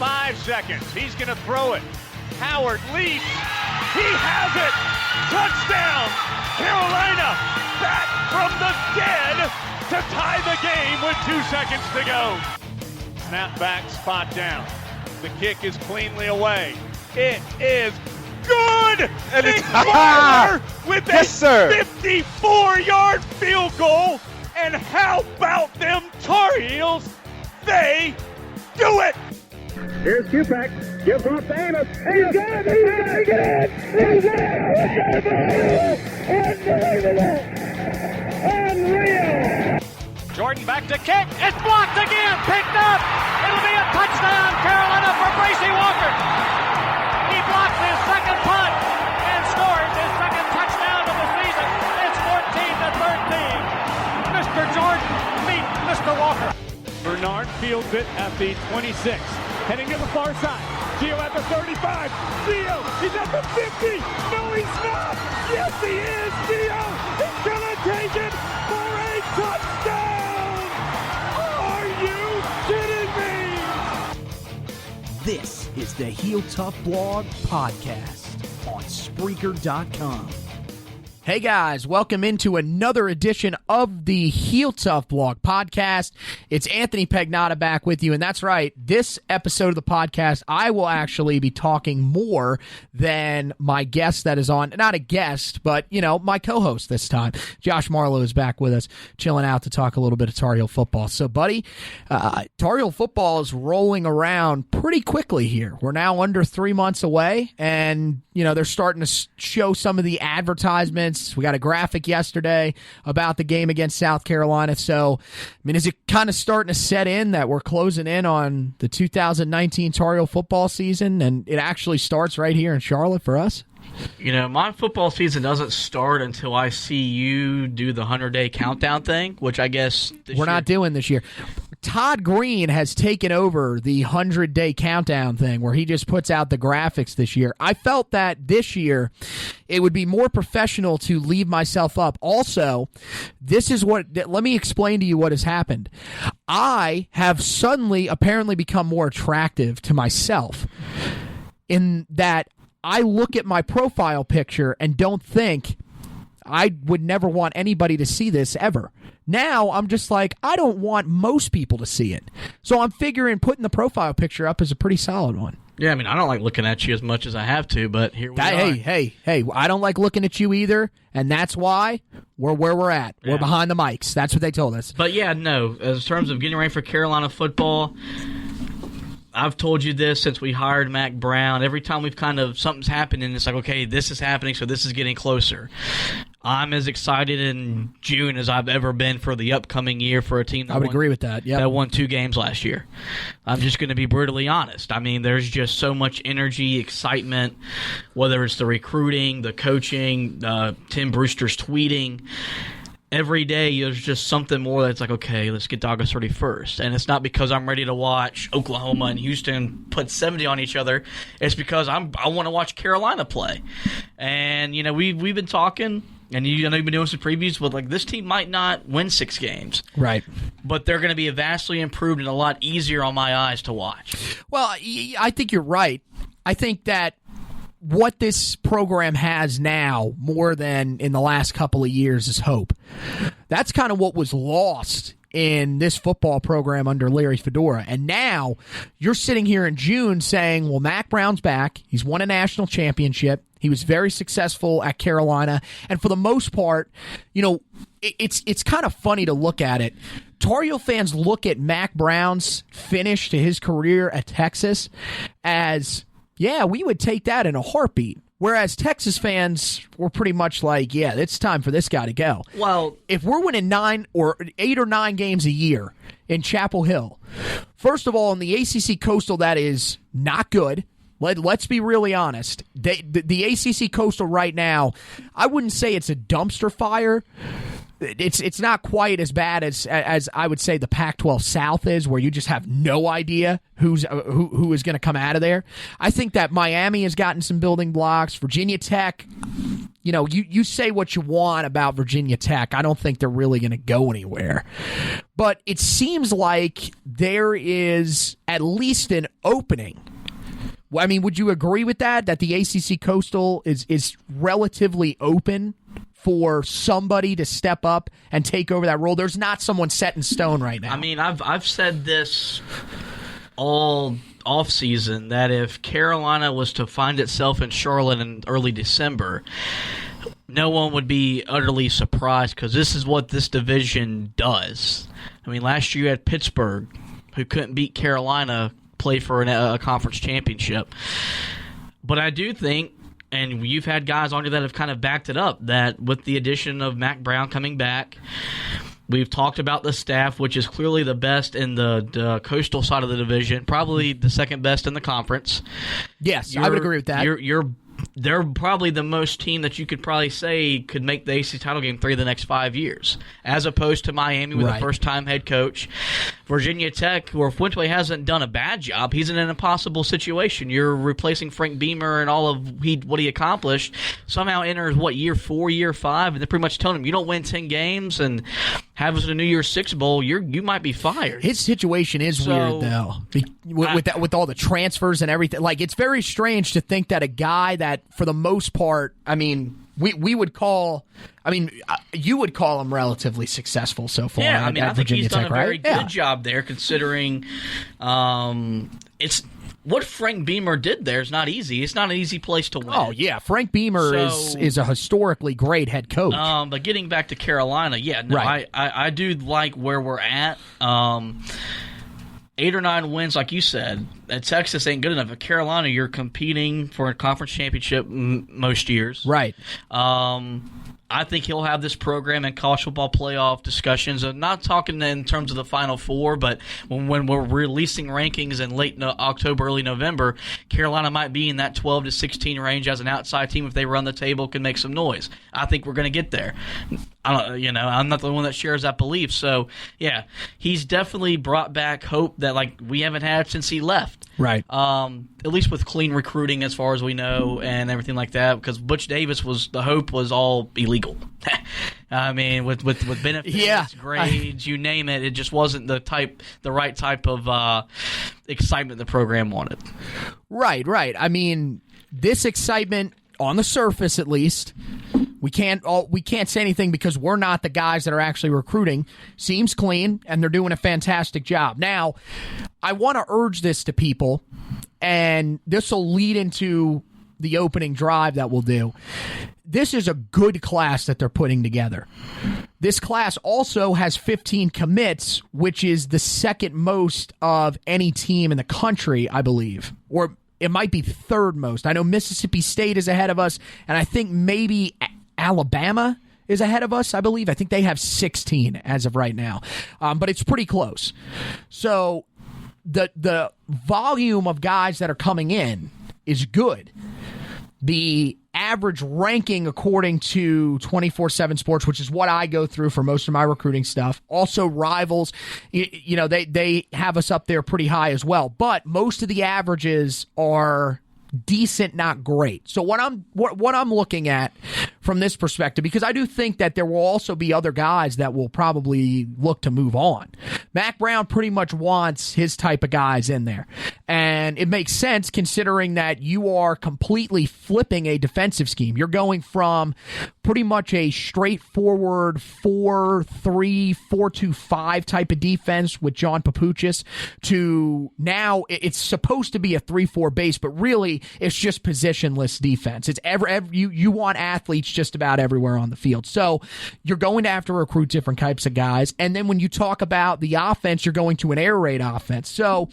5 seconds. He's going to throw it. Howard leaps. He has it. Touchdown. Carolina back from the dead to tie the game with 2 seconds to go. Snap back, spot down. The kick is cleanly away. It is good! And Nick it's Weiler with a Yes, sir. 54-yard field goal. And how about them Tar Heels? They do it! Here's Kupak. Gives off to Amos. He's got it! He's Unbelievable! Unreal! Jordan back to kick. It's blocked again. Picked up. It'll be a touchdown, Carolina, for Bracy Walker. He blocks his second punt and scores his second touchdown of the season. It's 14-13. Mr. Jordan meet Mr. Walker. Bernard fields it at the 26. Heading to the far side. Gio at the 35. Gio, he's at the 50. No, he's not. Yes, he is. Gio, he's going to take it for a touchdown. Are you kidding me? This is the Heel Tough Blog Podcast on Spreaker.com. Hey guys, welcome into another edition of the Heel Tough Blog Podcast. It's Anthony Pagnotta back with you, and that's right, this episode of the podcast, I will actually be talking more than my guest that is on, not a guest, but, my co-host this time. Josh Marlowe is back with us, chilling out to talk a little bit of Tar Heel football. So, buddy, Tar Heel football is rolling around pretty quickly here. We're now under 3 months away, and, they're starting to show some of the advertisements. We got a graphic yesterday about the game against South Carolina. So, is it kind of starting to set in that we're closing in on the 2019 Tar Heel football season, and it actually starts right here in Charlotte for us? My football season doesn't start until I see you do the 100-day countdown thing, which I guess we're not doing this year. Todd Green has taken over the 100-day countdown thing where he just puts out the graphics this year. I felt that this year it would be more professional to leave myself up. Also, let me explain to you what has happened. I have suddenly apparently become more attractive to myself in that I look at my profile picture and don't think I would never want anybody to see this ever. Now I'm just like, I don't want most people to see it. So I'm figuring putting the profile picture up is a pretty solid one. Yeah, I don't like looking at you as much as I have to, but here we are. Hey, I don't like looking at you either, and that's why we're where we're at. Yeah. We're behind the mics. That's what they told us. But yeah, no, in terms of getting ready for Carolina football, I've told you this since we hired Mack Brown. Every time we've something's happening, it's like, okay, this is happening, so this is getting closer. I'm as excited in June as I've ever been for the upcoming year for a team that agree with that. Yep. That won 2 games last year. I'm just going to be brutally honest. There's just so much energy, excitement, whether it's the recruiting, the coaching, Tim Brewster's tweeting. Every day, there's just something more that's like, okay, let's get to August 31st. And it's not because I'm ready to watch Oklahoma and Houston put 70 on each other. It's because I want to watch Carolina play. And, we've been talking, and you've been doing some previews, but this team might not win 6 games. Right. But they're going to be vastly improved and a lot easier on my eyes to watch. Well, I think you're right. I think that what this program has now, more than in the last couple of years, is hope. That's kind of what was lost in this football program under Larry Fedora. And now you're sitting here in June saying, well, Mack Brown's back. He's won a national championship. He was very successful at Carolina. And for the most part, it's kind of funny to look at it. Tar Heel fans look at Mack Brown's finish to his career at Texas as, yeah, we would take that in a heartbeat. Whereas Texas fans were pretty much like, yeah, it's time for this guy to go. Well, if we're winning 8 or 9 games a year in Chapel Hill, first of all, in the ACC Coastal, that is not good. Let's be really honest. The ACC Coastal right now, I wouldn't say it's a dumpster fire. It's not quite as bad as I would say the Pac-12 South is, where you just have no idea who is going to come out of there. I think that Miami has gotten some building blocks. Virginia Tech, you say what you want about Virginia Tech. I don't think they're really going to go anywhere. but it seems like there is at least an opening. I mean, would you agree with that the ACC Coastal is relatively open for somebody to step up and take over that role? There's not someone set in stone right now. I mean, I've said this all offseason that if Carolina was to find itself in Charlotte in early December, no one would be utterly surprised because this is what this division does. I mean, last year you had Pittsburgh, who couldn't beat Carolina, play for a conference championship. But I do think, and you've had guys on here that have kind of backed it up, that with the addition of Mack Brown coming back, we've talked about the staff, which is clearly the best in the coastal side of the division, probably the second best in the conference. Yes, I would agree with that. They're probably the most team that you could probably say could make the ACC title game 3 of the next 5 years, as opposed to Miami with a first-time head coach. Virginia Tech, where Fuente hasn't done a bad job, he's in an impossible situation. You're replacing Frank Beamer and all of what he accomplished. Somehow enters, year 4, year 5, and they're pretty much telling him, you don't win 10 games and have us in a New Year's Six Bowl, you might be fired. His situation is weird, though, with all the transfers and everything. Like, it's very strange to think that a guy that, for the most part, I mean, we would call, I mean, you would call him relatively successful so far. Yeah, I mean, I think he's done a very right? good job there, considering it's what Frank Beamer did there is not easy. It's not an easy place to win. Oh, yeah. Frank Beamer is a historically great head coach. But getting back to Carolina, right. I do like where we're at. 8 or 9 wins, like you said. At Texas ain't good enough. At Carolina, you're competing for a conference championship most years. Right. I think he'll have this program in college football playoff discussions. I'm not talking in terms of the Final Four, but when we're releasing rankings in late October, early November, Carolina might be in that 12 to 16 range as an outside team. If they run the table, can make some noise. I think we're going to get there. I'm not the one that shares that belief. So, yeah, he's definitely brought back hope that we haven't had since he left. Right. At least with clean recruiting, as far as we know, and everything like that. Because Butch Davis the hope was all illegal. I mean, with benefits, grades, you name it, it just wasn't the right type of excitement the program wanted. Right. I mean, this excitement, on the surface at least, we can't say anything because we're not the guys that are actually recruiting. Seems clean, and they're doing a fantastic job. Now, I want to urge this to people, and this will lead into the opening drive that we'll do. This is a good class that they're putting together. This class also has 15 commits, which is the second most of any team in the country, I believe. Or it might be third most. I know Mississippi State is ahead of us, and I think maybe Alabama is ahead of us, I believe. I think they have 16 as of right now. But it's pretty close. So the volume of guys that are coming in is good. The average ranking, according to 24/7 Sports, which is what I go through for most of my recruiting stuff, also Rivals, they have us up there pretty high as well. But most of the averages are decent, not great. So what I'm looking at from this perspective, because I do think that there will also be other guys that will probably look to move on. Mack Brown pretty much wants his type of guys in there. And it makes sense considering that you are completely flipping a defensive scheme. You're going from pretty much a straightforward 4-3, 4-2-5 type of defense with John Papuchis to now it's supposed to be a 3-4 base, but really it's just positionless defense. It's you want athletes just about everywhere on the field. So you're going to have to recruit different types of guys. And then when you talk about the offense, you're going to an air raid offense. So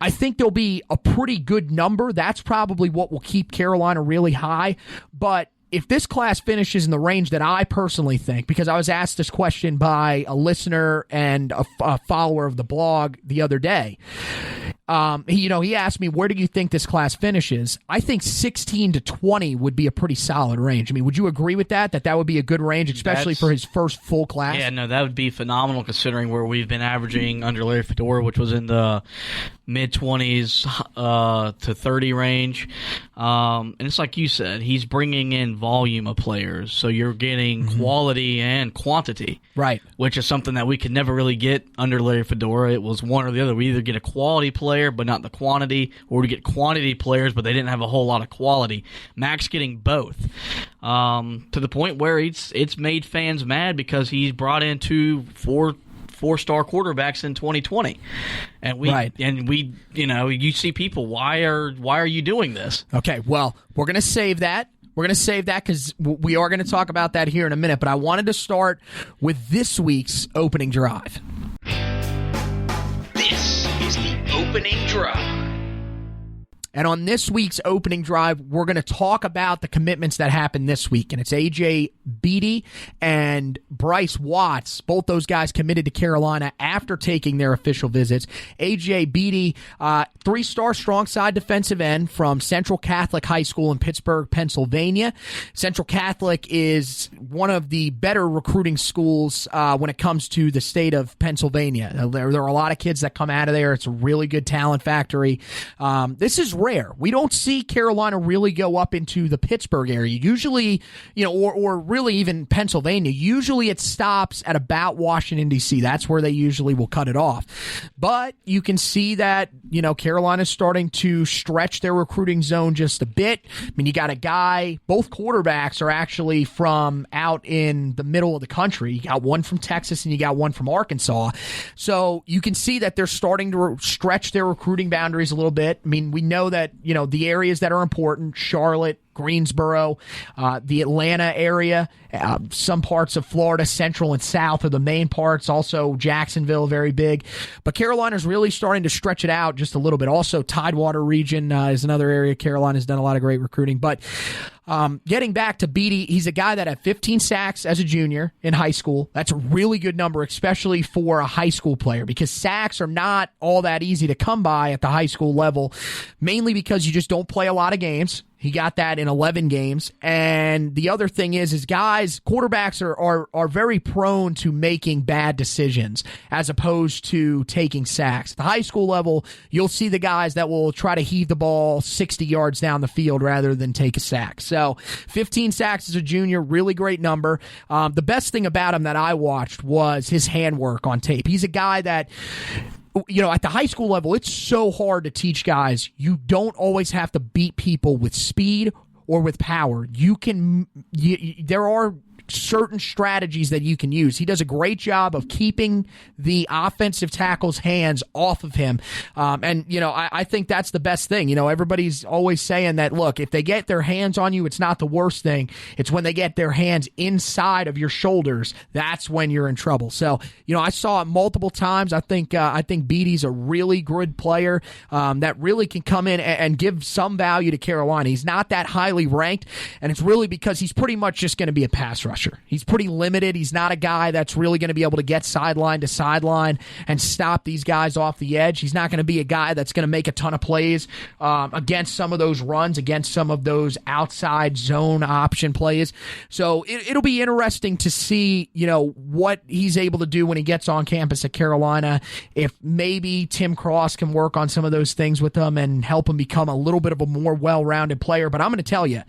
I think there'll be a pretty good number. That's probably what will keep Carolina really high. But if this class finishes in the range that I personally think, because I was asked this question by a listener and a follower of the blog the other day, he asked me, where do you think this class finishes? I think 16 to 20 would be a pretty solid range. I mean, would you agree with that would be a good range, especially for his first full class? Yeah, no, that would be phenomenal considering where we've been averaging under Larry Fedora, which was in the mid-20s to 30 range. And it's like you said, he's bringing in volume of players. So you're getting quality and quantity. Right. Which is something that we could never really get under Larry Fedora. It was one or the other. We either get a quality player but not the quantity, or we get quantity players but they didn't have a whole lot of quality. Mac's getting both. To the point where it's made fans mad because he's brought in 2 four-star quarterbacks in 2020, and we you see people, why are you doing this? Okay, well, we're gonna save that. We're going to save that because we are going to talk about that here in a minute. But I wanted to start with this week's opening drive. This is the opening drive. And on this week's opening drive, we're going to talk about the commitments that happened this week. And it's A.J. Beatty and Bryce Watts. Both those guys committed to Carolina after taking their official visits. A.J. Beatty, 3-star strong side defensive end from Central Catholic High School in Pittsburgh, Pennsylvania. Central Catholic is one of the better recruiting schools when it comes to the state of Pennsylvania. There are a lot of kids that come out of there. It's a really good talent factory. This is rare. We don't see Carolina really go up into the Pittsburgh area. Usually, or really even Pennsylvania. Usually it stops at about Washington, D.C. That's where they usually will cut it off. But you can see that, Carolina's starting to stretch their recruiting zone just a bit. I mean, you got a guy, both quarterbacks are actually from out in the middle of the country. You got one from Texas and you got one from Arkansas. So you can see that they're starting to stretch their recruiting boundaries a little bit. I mean, we know that, the areas that are important, Charlotte, Greensboro, the Atlanta area, some parts of Florida, central and south are the main parts. Also, Jacksonville, very big. But Carolina's really starting to stretch it out just a little bit. Also, Tidewater region is another area. Carolina's done a lot of great recruiting. But getting back to Beatty, he's a guy that had 15 sacks as a junior in high school. That's a really good number, especially for a high school player, because sacks are not all that easy to come by at the high school level, mainly because you just don't play a lot of games. He got that in 11 games. And the other thing is quarterbacks are very prone to making bad decisions as opposed to taking sacks. At the high school level, you'll see the guys that will try to heave the ball 60 yards down the field rather than take a sack. So 15 sacks as a junior, really great number. The best thing about him that I watched was his handwork on tape. He's a guy that, at the high school level, it's so hard to teach guys. You don't always have to beat people with speed or with power. There are certain strategies that you can use. He does a great job of keeping the offensive tackle's hands off of him. I think that's the best thing. Everybody's always saying that, look, if they get their hands on you, it's not the worst thing. It's when they get their hands inside of your shoulders. That's when you're in trouble. So, I saw it multiple times. I think Beatty's a really good player that really can come in and give some value to Carolina. He's not that highly ranked, and it's really because he's pretty much just going to be a pass rusher. He's pretty limited. He's not a guy that's really going to be able to get sideline to sideline and stop these guys off the edge. He's not going to be a guy that's going to make a ton of plays against some of those runs, against some of those outside zone option plays. So it'll be interesting to see, what he's able to do when he gets on campus at Carolina. If maybe Tim Cross can work on some of those things with him and help him become a little bit of a more well-rounded player. But I'm going to tell you,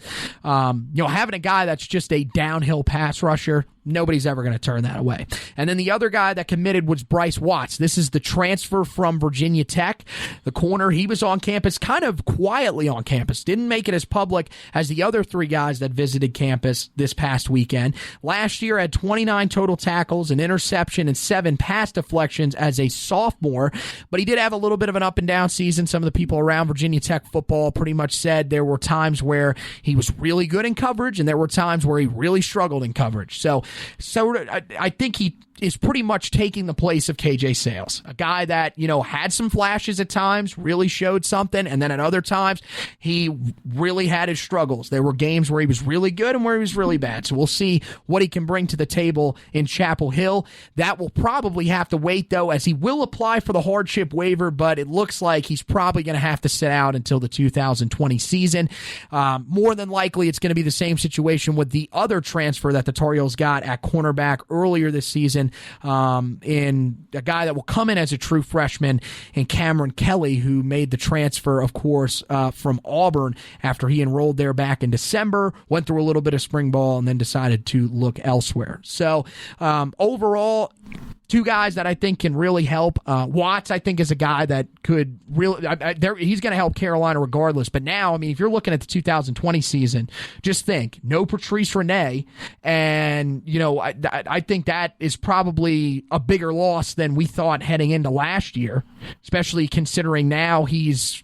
having a guy that's just a downhill pass rusher, nobody's ever going to turn that away. And then the other guy that committed was Bryce Watts. This is the transfer from Virginia Tech, the corner. He was on campus, kind of quietly on campus. Didn't make it as public as the other 3 guys that visited campus this past weekend. Last year had 29 total tackles, an interception, and 7 pass deflections as a sophomore. But he did have a little bit of an up and down season. Some of the people around Virginia Tech football pretty much said there were times where he was really good in coverage and there were times where he really struggled in coverage. So I think he is pretty much taking the place of KJ Sales, a guy that, had some flashes at times, really showed something, and then at other times, he really had his struggles. There were games where he was really good and where he was really bad. So we'll see what he can bring to the table in Chapel Hill. That will probably have to wait, though, as he will apply for the hardship waiver, but it looks like he's probably going to have to sit out until the 2020 season. More than likely, it's going to be the same situation with the other transfer that the Tar Heels got at cornerback earlier this season, in a guy that will come in as a true freshman in Cameron Kelly, who made the transfer, of course, from Auburn after he enrolled there back in December, went through a little bit of spring ball, and then decided to look elsewhere. So overall, two guys that I think can really help. Watts, I think, is a guy that could really he's going to help Carolina regardless. But now, I mean, if you're looking at the 2020 season, just think, no Patrice Rene, and, you know, I think that is probably a bigger loss than we thought heading into last year, especially considering now he's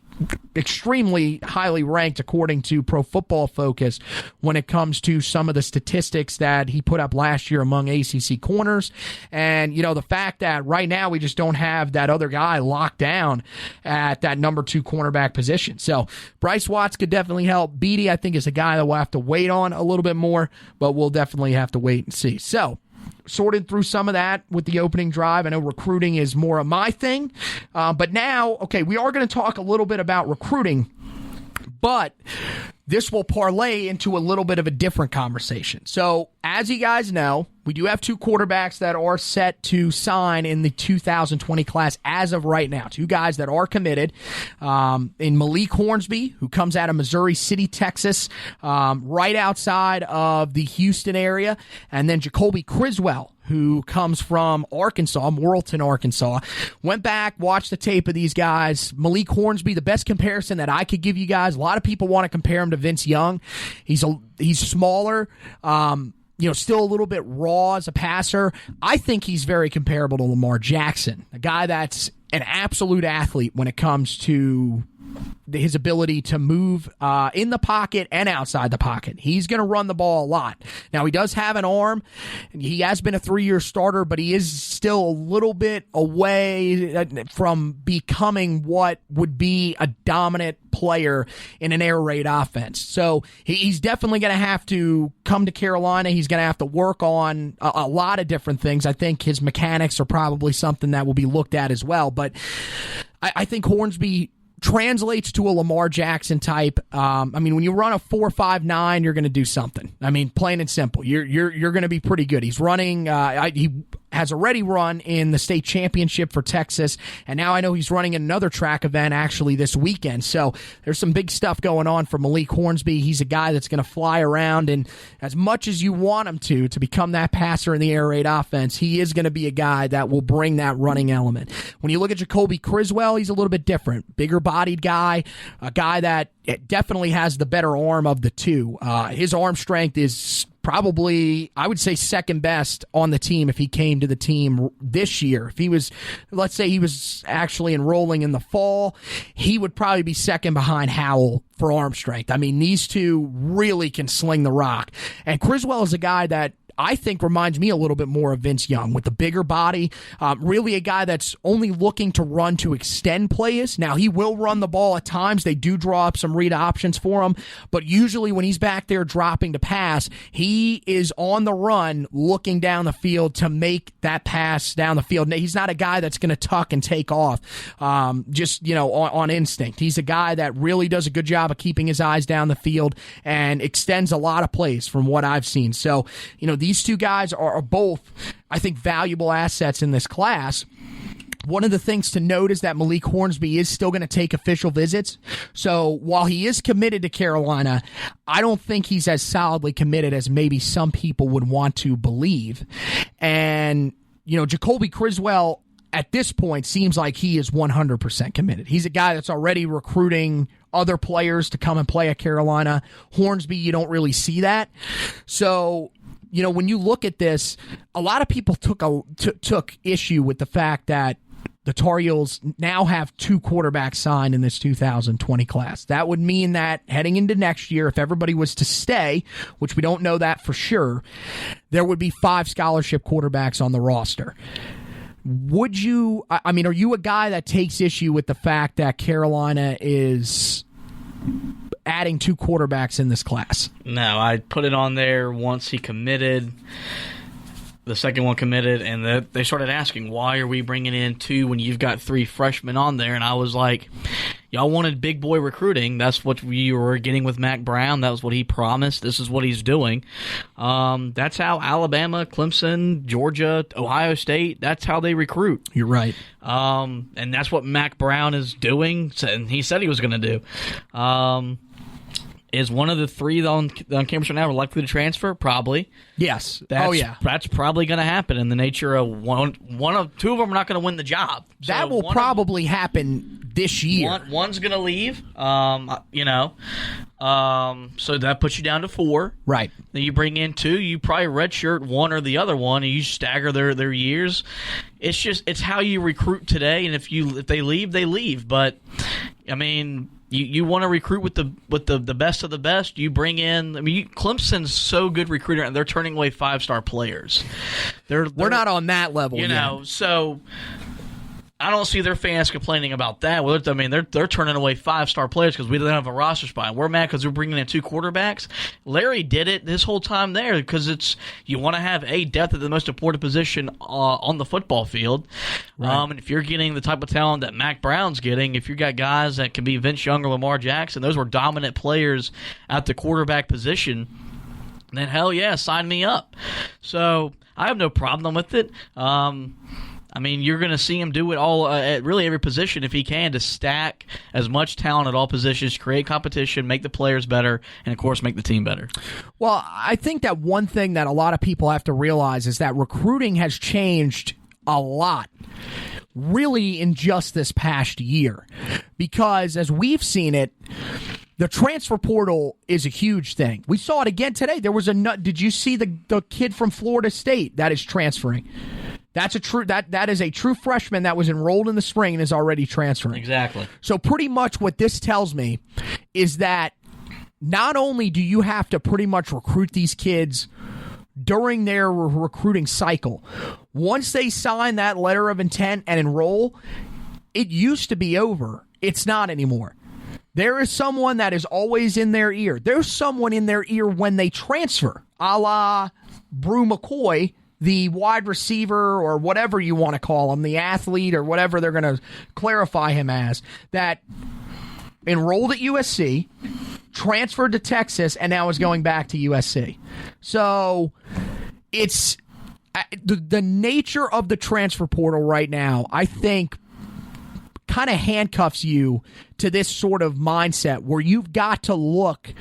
extremely highly ranked according to Pro Football Focus when it comes to some of the statistics that he put up last year among ACC corners. And, you know, the fact that right now we just don't have that other guy locked down at that number 2 cornerback position. So Bryce Watts could definitely help. Beatty, I think, is a guy that we'll have to wait on a little bit more, but we'll definitely have to wait and see. So sorted through some of that with the opening drive. I know recruiting is more of my thing. But now, okay, we are going to talk a little bit about recruiting, but this will parlay into a little bit of a different conversation. So, as you guys know, we do have 2 quarterbacks that are set to sign in the 2020 class as of right now. 2 guys that are committed. In Malik Hornsby, who comes out of Missouri City, Texas, right outside of the Houston area. And then Jacoby Criswell, who comes from Arkansas, Morrilton, Arkansas. Went back, watched the tape of these guys. Malik Hornsby, the best comparison that I could give you guys. A lot of people want to compare him to Vince Young. He's smaller, you know, still a little bit raw as a passer. I think he's very comparable to Lamar Jackson, a guy that's an absolute athlete when it comes to his ability to move in the pocket and outside the pocket. He's going to run the ball a lot. Now, he does have an arm. He has been a 3-year starter, but he is still a little bit away from becoming what would be a dominant player in an air raid offense. So he's definitely going to have to come to Carolina. He's going to have to work on a lot of different things. I think his mechanics are probably something that will be looked at as well. But I think Hornsby translates to a Lamar Jackson type. I mean, when you run a 4.59, you're going to do something. I mean, plain and simple. You're going to be pretty good. He's running. He has already run in the state championship for Texas, and now I know he's running another track event actually this weekend. So there's some big stuff going on for Malik Hornsby. He's a guy that's going to fly around, and as much as you want him to become that passer in the air raid offense, he is going to be a guy that will bring that running element. When you look at Jacoby Criswell, he's a little bit different. Bigger bodied guy, a guy that definitely has the better arm of the two. His arm strength is probably, I would say, second best on the team if he came to the team this year. If he was, let's say he was actually enrolling in the fall, he would probably be second behind Howell for arm strength. I mean, these two really can sling the rock. And Criswell is a guy that I think reminds me a little bit more of Vince Young with the bigger body. Really a guy that's only looking to run to extend plays. Now, he will run the ball at times. They do draw up some read options for him. But usually when he's back there dropping to pass, he is on the run looking down the field to make that pass down the field. He's not a guy that's going to tuck and take off just, you know, on instinct. He's a guy that really does a good job of keeping his eyes down the field and extends a lot of plays from what I've seen. So, you know, these two guys are both, I think, valuable assets in this class. One of the things to note is that Malik Hornsby is still going to take official visits. So while he is committed to Carolina, I don't think he's as solidly committed as maybe some people would want to believe. And, you know, Jacoby Criswell at this point seems like he is 100% committed. He's a guy that's already recruiting other players to come and play at Carolina. Hornsby, you don't really see that. So, you know, when you look at this, a lot of people took issue with the fact that the Tar Heels now have 2 quarterbacks signed in this 2020 class. That would mean that heading into next year, if everybody was to stay, which we don't know that for sure, there would be 5 scholarship quarterbacks on the roster. Would you, I mean, are you a guy that takes issue with the fact that Carolina is adding 2 quarterbacks in this class? No, I put it on there once he committed. the second one committed, and they started asking, why are we bringing in 2 when you've got 3 freshmen on there? And I was like, y'all wanted big boy recruiting. That's what we were getting with Mack Brown. That was what he promised. This is what he's doing. That's how Alabama, Clemson, Georgia, Ohio State, that's how they recruit. You're right. And that's what Mack Brown is doing, and he said he was going to do. Is one of the 3 on campus right now likely to transfer? Probably. Yes. That's probably going to happen in the nature of 2 of them are not going to win the job. That will probably happen this year. One's going to leave, so that puts you down to 4. Right. Then you bring in 2, you probably redshirt one or the other one, and you stagger their years. It's how you recruit today, and if they leave, they leave. But, I mean, you want to recruit with the best of the best. You bring in. I mean, Clemson's so good recruiter, and they're turning away 5-star players. We're not on that level, So I don't see their fans complaining about that. Well, I mean, they're turning away 5-star players because we don't have a roster spot. We're mad because we're bringing in 2 quarterbacks. Larry did it this whole time there because you want to have depth at the most important position on the football field. Right. And if you're getting the type of talent that Mack Brown's getting, if you got guys that can be Vince Young or Lamar Jackson, those were dominant players at the quarterback position, then hell yeah, sign me up. So I have no problem with it. I mean, you're going to see him do it all at really every position if he can to stack as much talent at all positions, create competition, make the players better, and, of course, make the team better. Well, I think that one thing that a lot of people have to realize is that recruiting has changed a lot, really, in just this past year. Because as we've seen it, the transfer portal is a huge thing. We saw it again today. There was did you see the kid from Florida State that is transferring? That is a true freshman that was enrolled in the spring and is already transferring. Exactly. So pretty much what this tells me is that not only do you have to pretty much recruit these kids during their recruiting cycle, once they sign that letter of intent and enroll, it used to be over. It's not anymore. There is someone that is always in their ear. There's someone in their ear when they transfer, a la Brew McCoy, the wide receiver or whatever you want to call him, the athlete or whatever they're going to clarify him as, that enrolled at USC, transferred to Texas, and now is going back to USC. So it's the nature of the transfer portal right now, I think, kind of handcuffs you to this sort of mindset where you've got to look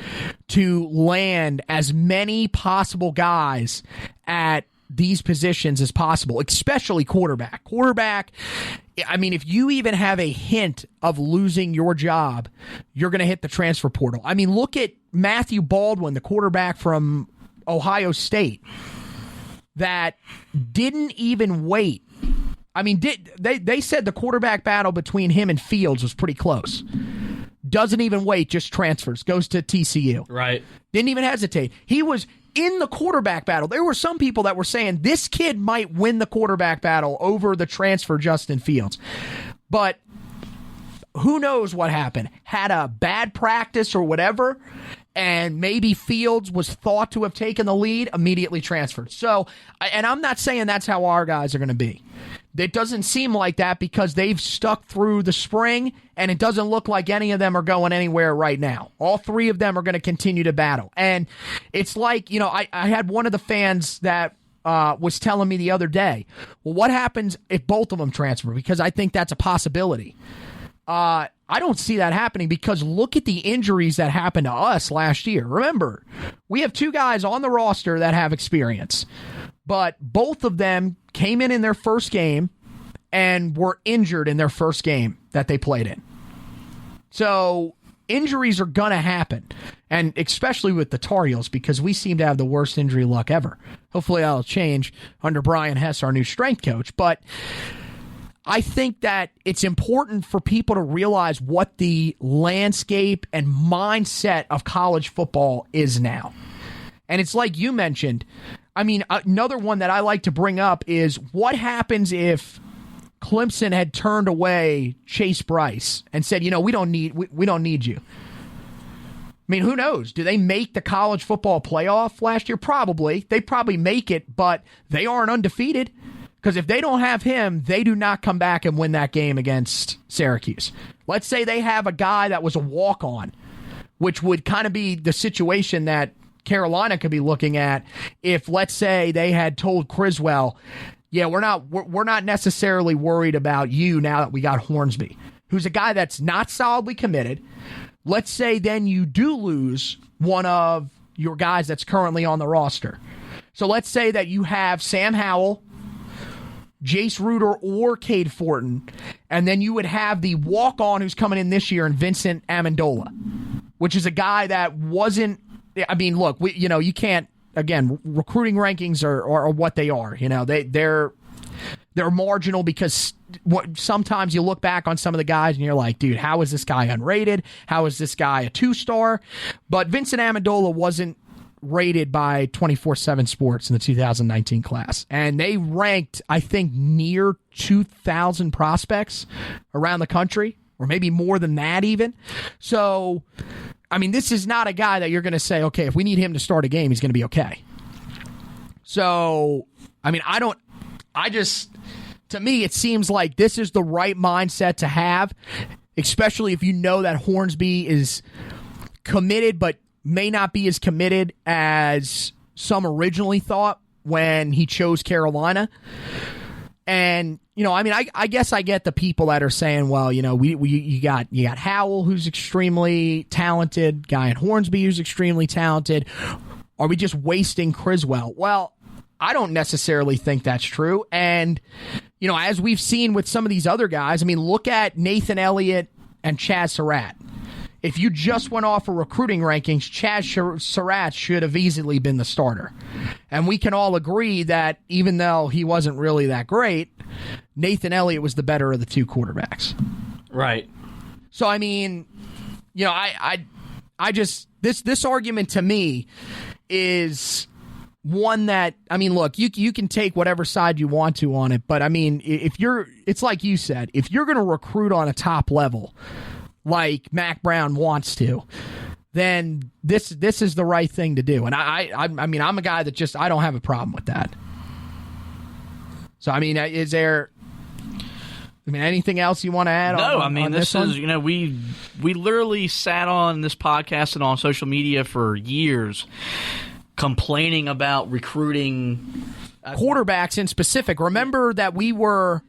to land as many possible guys at these positions as possible, especially quarterback. Quarterback, I mean, if you even have a hint of losing your job, you're going to hit the transfer portal. I mean, look at Matthew Baldwin, the quarterback from Ohio State, that didn't even wait. I mean, they said the quarterback battle between him and Fields was pretty close. Doesn't even wait, just transfers, goes to TCU. Right. Didn't even hesitate. He was in the quarterback battle. There were some people that were saying this kid might win the quarterback battle over the transfer Justin Fields. But who knows what happened? Had a bad practice or whatever, and maybe Fields was thought to have taken the lead, immediately transferred. So, and I'm not saying that's how our guys are going to be. It doesn't seem like that because they've stuck through the spring, and it doesn't look like any of them are going anywhere right now. All 3 of them are going to continue to battle. And it's like, I had one of the fans that was telling me the other day, well, what happens if both of them transfer? Because I think that's a possibility. I don't see that happening because look at the injuries that happened to us last year. Remember, we have 2 guys on the roster that have experience, but both of them came in their first game and were injured in their first game that they played in. So injuries are going to happen, and especially with the Tar Heels because we seem to have the worst injury luck ever. Hopefully that'll change under Brian Hess, our new strength coach, but I think that it's important for people to realize what the landscape and mindset of college football is now. And it's like you mentioned. I mean, another one that I like to bring up is what happens if Clemson had turned away Chase Bryce and said, we don't need you. mean, who knows? Do they make the college football playoff last year? Probably. They probably make it, but they aren't undefeated. Because if they don't have him, they do not come back and win that game against Syracuse. Let's say they have a guy that was a walk-on, which would kind of be the situation that Carolina could be looking at if, let's say, they had told Criswell, yeah, we're not necessarily worried about you now that we got Hornsby, who's a guy that's not solidly committed. Let's say then you do lose one of your guys that's currently on the roster. So let's say that you have Sam Howell, Jace Ruder, or Cade Fortin, and then you would have the walk-on who's coming in this year in Vincent Amendola, which is a guy that wasn't, I mean, look, you can't, again, recruiting rankings are what they are. They're marginal because sometimes you look back on some of the guys and you're like, dude, how is this guy unrated? How is this guy a 2-star? But Vincent Amendola wasn't rated by 24/7 Sports in the 2019 class. And they ranked, I think, near 2,000 prospects around the country, or maybe more than that even. So, I mean, this is not a guy that you're going to say, okay, if we need him to start a game, he's going to be okay. So, I mean, to me, it seems like this is the right mindset to have, especially if you know that Hornsby is committed, but may not be as committed as some originally thought when he chose Carolina. And, I mean, I guess I get the people that are saying, well, you got Howell, who's extremely talented, guy in Hornsby who's extremely talented. Are we just wasting Criswell? Well, I don't necessarily think that's true. And, as we've seen with some of these other guys, I mean, look at Nathan Elliott and Chaz Surratt. If you just went off of recruiting rankings, Chaz Surratt should have easily been the starter. And we can all agree that even though he wasn't really that great, Nathan Elliott was the better of the two quarterbacks. Right. So, I mean, I just, this argument to me is one that, I mean, look, you can take whatever side you want to on it, but I mean, it's like you said, if you're going to recruit on a top level, like Mack Brown wants to, then this is the right thing to do. And I mean, I'm a guy that I don't have a problem with that. So, I mean, is there, anything else you want to add? No, on this is, we literally sat on this podcast and on social media for years complaining about recruiting quarterbacks in specific. Remember that we were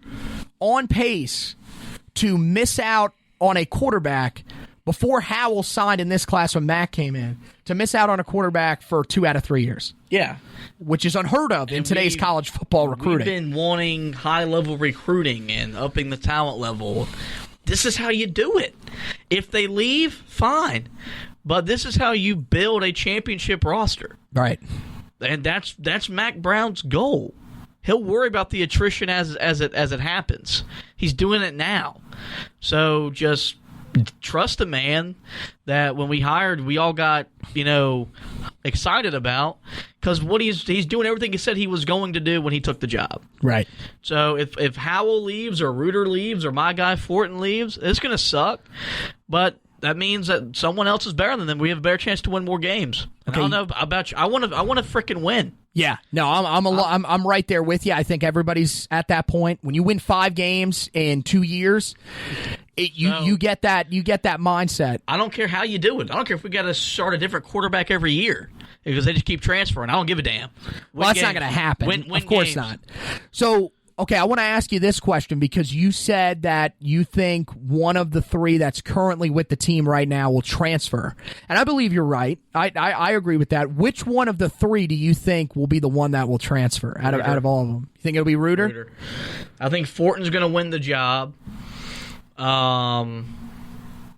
on pace to miss out on a quarterback before Howell signed in this class when Mack came in, to miss out on a quarterback for 2 out of 3 years. Yeah. Which is unheard of in today's college football recruiting. We've been wanting high-level recruiting and upping the talent level. This is how you do it. If they leave, fine. But this is how you build a championship roster. Right. And that's Mack Brown's goal. He'll worry about the attrition as it happens. He's doing it now. So just trust the man that when we hired, we all got, excited about, because what he's doing everything he said he was going to do when he took the job. Right. So if Howell leaves or Ruder leaves or my guy Fortin leaves, it's going to suck. But that means that someone else is better than them. We have a better chance to win more games. And okay. I don't know about you. I want to freaking win. Yeah, no, I'm right there with you. I think everybody's at that point. When you win 5 games in 2 years, you get that mindset. I don't care how you do it. I don't care if we got to start a different quarterback every year because they just keep transferring. I don't give a damn. Well, that's not going to happen. Of course not. So, okay, I want to ask you this question because you said that you think one of the 3 that's currently with the team right now will transfer. And I believe you're right. I agree with that. Which one of the 3 do you think will be the one that will transfer out of all of them? You think it'll be Ruder? I think Fortin's going to win the job.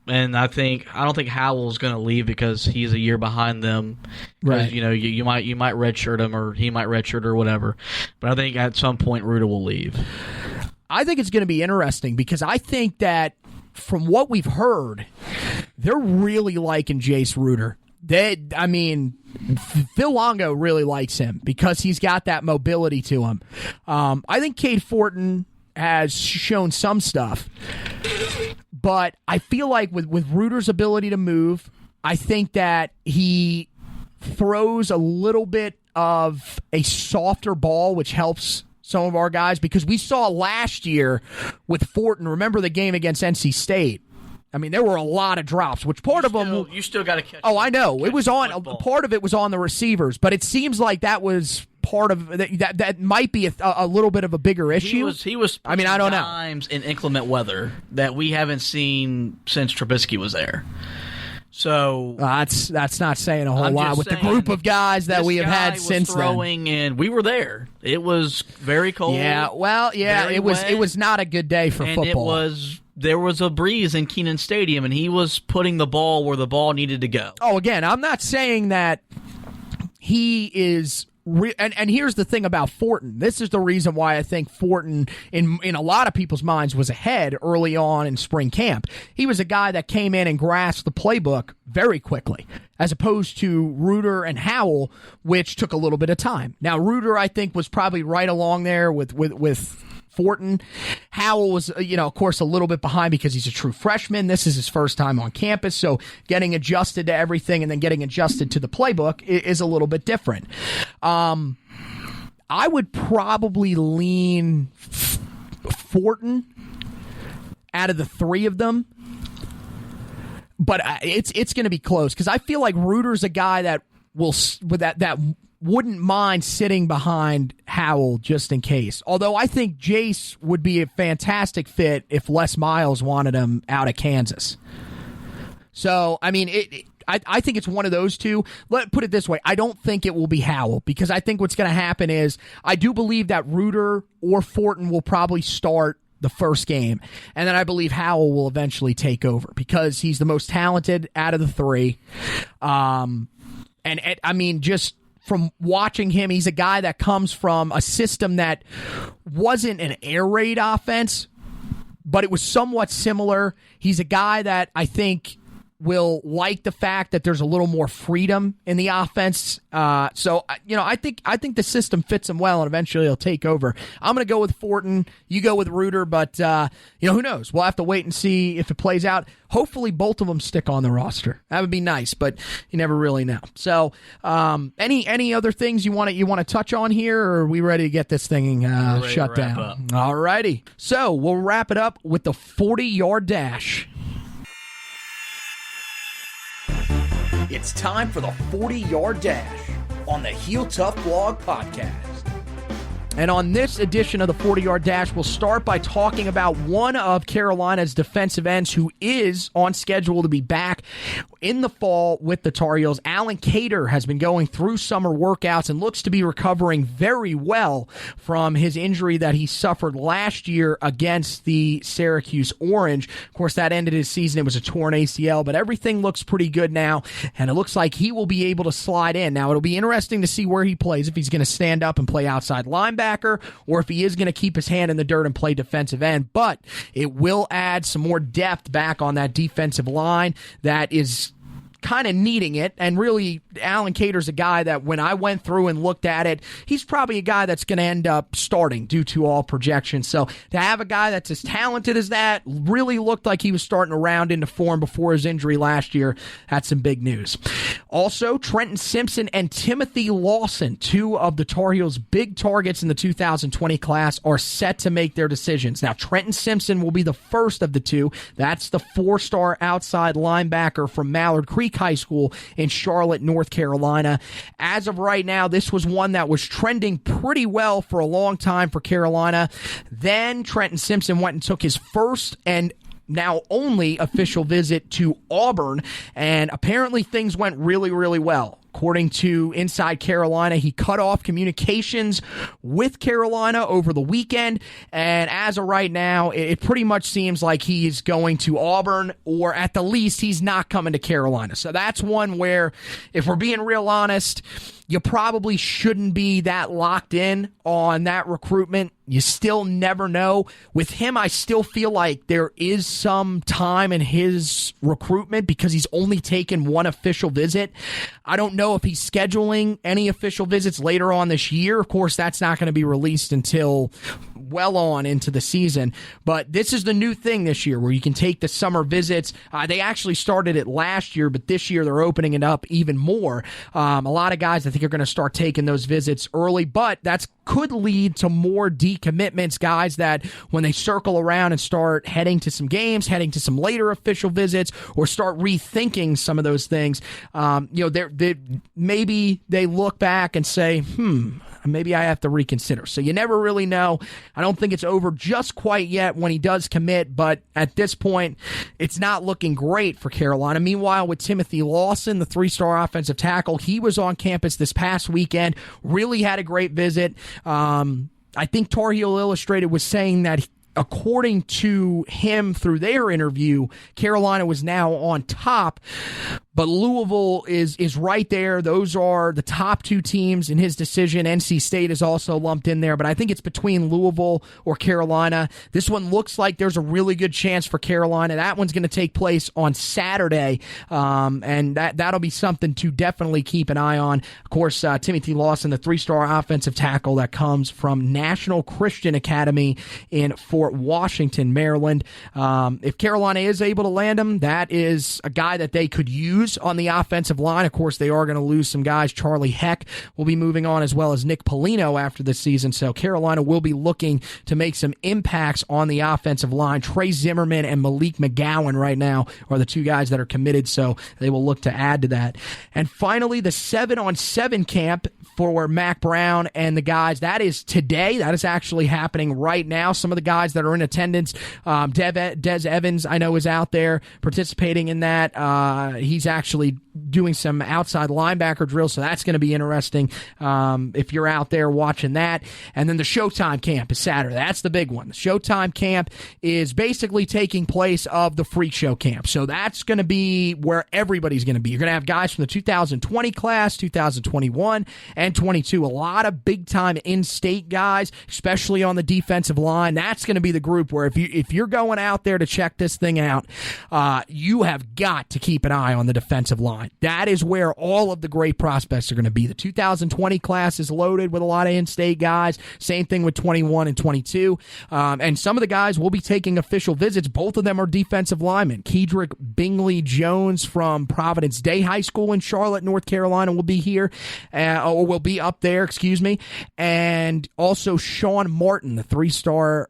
And I don't think Howell's going to leave because he's a year behind them. Right. You might redshirt him or he might redshirt or whatever. But I think at some point Ruder will leave. I think it's going to be interesting because I think that from what we've heard, they're really liking Jace Ruder. Phil Longo really likes him because he's got that mobility to him. I think Cade Fortin has shown some stuff. But I feel like with Ruder's ability to move, I think that he throws a little bit of a softer ball, which helps some of our guys, because we saw last year with Fortin, remember the game against NC State? I mean, there were a lot of drops, which part of them... You still got to catch. Oh, I know. It was on... Football. Part of it was on the receivers, but it seems like that was part of... That might be a little bit of a bigger issue. He was I mean, I don't know. Times in inclement weather that we haven't seen since Trubisky was there. So that's not saying a whole lot with the group of guys that we have had since throwing, and we were there. It was very cold. Yeah, well, yeah, it was not a good day for football. There was a breeze in Kenan Stadium, and he was putting the ball where the ball needed to go. Oh, again, I'm not saying that he is. And here's the thing about Fortin. This is the reason why I think Fortin, in a lot of people's minds, was ahead early on in spring camp. He was a guy that came in and grasped the playbook very quickly, as opposed to Reuter and Howell, which took a little bit of time. Now, Reuter, I think, was probably right along there with Fortin. Howell was, of course, a little bit behind because he's a true freshman. This is his first time on campus, so getting adjusted to everything and then getting adjusted to the playbook is a little bit different. I would probably lean Fortin out of the three of them, but it's going to be close because I feel like Reuter's a guy that wouldn't mind sitting behind Howell just in case. Although I think Jace would be a fantastic fit if Les Miles wanted him out of Kansas. So, I mean, I think it's one of those two. Let's put it this way. I don't think it will be Howell because I think what's going to happen is I do believe that Reuter or Fortin will probably start the first game. And then I believe Howell will eventually take over because he's the most talented out of the three. And I mean, just from watching him, he's a guy that comes from a system that wasn't an air raid offense, but it was somewhat similar. He's a guy that I think will like the fact that there's a little more freedom in the offense. So I think the system fits him well, and eventually he'll take over. I'm going to go with Fortin. You go with Reuter, but who knows? We'll have to wait and see if it plays out. Hopefully, both of them stick on the roster. That would be nice, but you never really know. So, any other things you want to touch on here, or are we ready to get this thing shut down? All righty. So we'll wrap it up with the 40-yard dash. It's time for the 40-yard dash on the Heel Tough Blog Podcast. And on this edition of the 40-yard dash, we'll start by talking about one of Carolina's defensive ends who is on schedule to be back in the fall with the Tar Heels. Alan Cater has been going through summer workouts and looks to be recovering very well from his injury that he suffered last year against the Syracuse Orange. Of course, that ended his season. It was a torn ACL, but everything looks pretty good now, and it looks like he will be able to slide in. Now, it'll be interesting to see where he plays, if he's going to stand up and play outside linebacker, or if he is going to keep his hand in the dirt and play defensive end. But it will add some more depth back on that defensive line that is kind of needing it. And really, Alan Cater's a guy that when I went through and looked at it, he's probably a guy that's going to end up starting due to all projections. So to have a guy that's as talented as that, really looked like he was starting to round into form before his injury last year, that's some big news. Also, Trenton Simpson and Timothy Lawson, two of the Tar Heels' big targets in the 2020 class, are set to make their decisions. Now, Trenton Simpson will be the first of the two. That's the 4-star outside linebacker from Mallard Creek High School in Charlotte, North Carolina. As of right now, this was one that was trending pretty well for a long time for Carolina. Then Trenton Simpson went and took his first and now only official visit to Auburn, and apparently things went really, really well. According to Inside Carolina, he cut off communications with Carolina over the weekend, and as of right now, it pretty much seems like he's going to Auburn, or at the least, he's not coming to Carolina. So that's one where, if we're being real honest, you probably shouldn't be that locked in on that recruitment. You still never know. With him, I still feel like there is some time in his recruitment because he's only taken one official visit. I don't know if he's scheduling any official visits later on this year. Of course, that's not going to be released until well on into the season. But this is the new thing this year where you can take the summer visits. They actually started it last year, but this year they're opening it up even more. A lot of guys I think are going to start taking those visits early, but that's could lead to more decommitments, guys that when they circle around and start heading to some games, heading to some later official visits, or start rethinking some of those things, maybe they look back and say, maybe I have to reconsider. So you never really know. I don't think it's over just quite yet when he does commit, but at this point, it's not looking great for Carolina. Meanwhile, with Timothy Lawson, the 3-star offensive tackle, he was on campus this past weekend, really had a great visit. I think Tar Heel Illustrated was saying that according to him through their interview, Carolina was now on top, but Louisville is right there. Those are the top two teams in his decision. NC State is also lumped in there, but I think it's between Louisville or Carolina. This one looks like there's a really good chance for Carolina. That one's going to take place on Saturday, and that'll be something to definitely keep an eye on. Of course, Timothy Lawson, the 3-star offensive tackle that comes from National Christian Academy in Fort Washington, Maryland. If Carolina is able to land him, that is a guy that they could use on the offensive line. Of course, they are going to lose some guys. Charlie Heck will be moving on, as well as Nick Polino after this season. So Carolina will be looking to make some impacts on the offensive line. Trey Zimmerman and Malik McGowan right now are the two guys that are committed, so they will look to add to that. And finally, the 7-on-7 camp for Mack Brown and the guys. That is today. That is actually happening right now. Some of the guys that are in attendance, Des Evans, I know, is out there participating in that. He's actually doing some outside linebacker drills, so that's going to be interesting if you're out there watching that. And then the Showtime camp is Saturday. That's the big one. The Showtime camp is basically taking place of the Freak Show camp. So that's going to be where everybody's going to be. You're going to have guys from the 2020 class, 2021, and 22. A lot of big-time in-state guys, especially on the defensive line. That's going to be the group where if you're going out there to check this thing out, you have got to keep an eye on the defensive line. That is where all of the great prospects are going to be. The 2020 class is loaded with a lot of in-state guys. Same thing with 21 and 22. And some of the guys will be taking official visits. Both of them are defensive linemen. Kedrick Bingley Jones from Providence Day High School in Charlotte, North Carolina will be here, or will be up there, excuse me. And also Sean Martin, the 3-star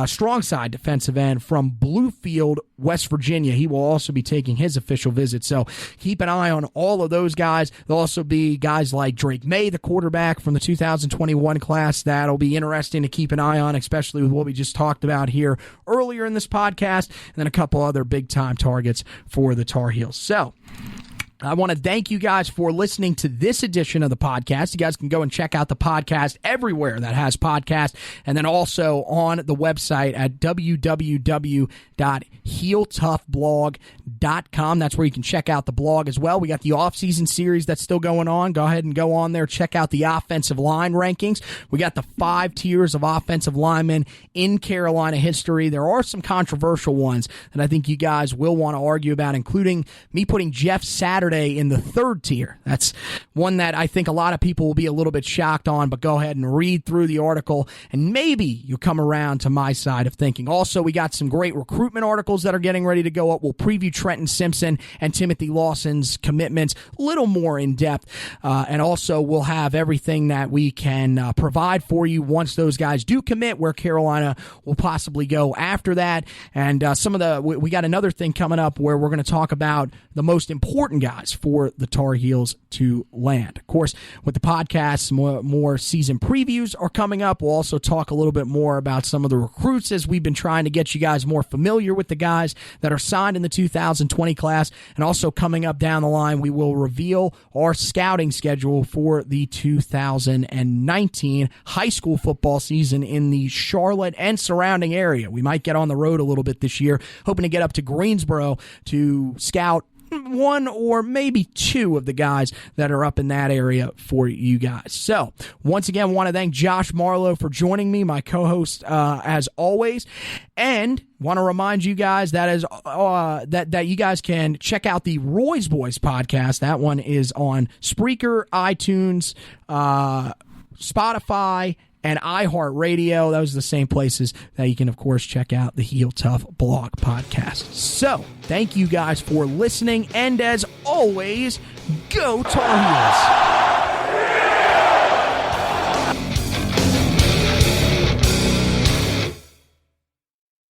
strong side defensive end from Bluefield, West Virginia. He will also be taking his official visit. So keep an eye on all of those guys. There'll also be guys like Drake May, the quarterback from the 2021 class. That'll be interesting to keep an eye on, especially with what we just talked about here earlier in this podcast, and then a couple other big-time targets for the Tar Heels. So I want to thank you guys for listening to this edition of the podcast. You guys can go and check out the podcast everywhere that has podcasts, and then also on the website at www.heeltoughblog.com. That's where you can check out the blog as well. We got the off-season series that's still going on. Go ahead and go on there. Check out the offensive line rankings. We got the 5 tiers of offensive linemen in Carolina history. There are some controversial ones that I think you guys will want to argue about, including me putting Jeff Saturday in the 3rd tier. That's one that I think a lot of people will be a little bit shocked on, but go ahead and read through the article, and maybe you'll come around to my side of thinking. Also, we got some great recruitment articles that are getting ready to go up. We'll preview Trenton Simpson and Timothy Lawson's commitments a little more in depth, and also we'll have everything that we can provide for you once those guys do commit, where Carolina will possibly go after that. And we got another thing coming up where we're going to talk about the most important guys for the Tar Heels to land. Of course, with the podcast, more season previews are coming up. We'll also talk a little bit more about some of the recruits, as we've been trying to get you guys more familiar with the guys that are signed in the 2020 class. And also coming up down the line, we will reveal our scouting schedule for the 2019 high school football season in the Charlotte and surrounding area. We might get on the road a little bit this year, hoping to get up to Greensboro to scout 1 or maybe 2 of the guys that are up in that area for you guys. So, once again, want to thank Josh Marlowe for joining me, my co-host, as always, and want to remind you guys that you guys can check out the Roy's Boys podcast. That one is on Spreaker, iTunes, Spotify, and iHeartRadio. Those are the same places that you can, of course, check out the Heel Tough Blog podcast. So, thank you guys for listening, and as always, go Tar Heels!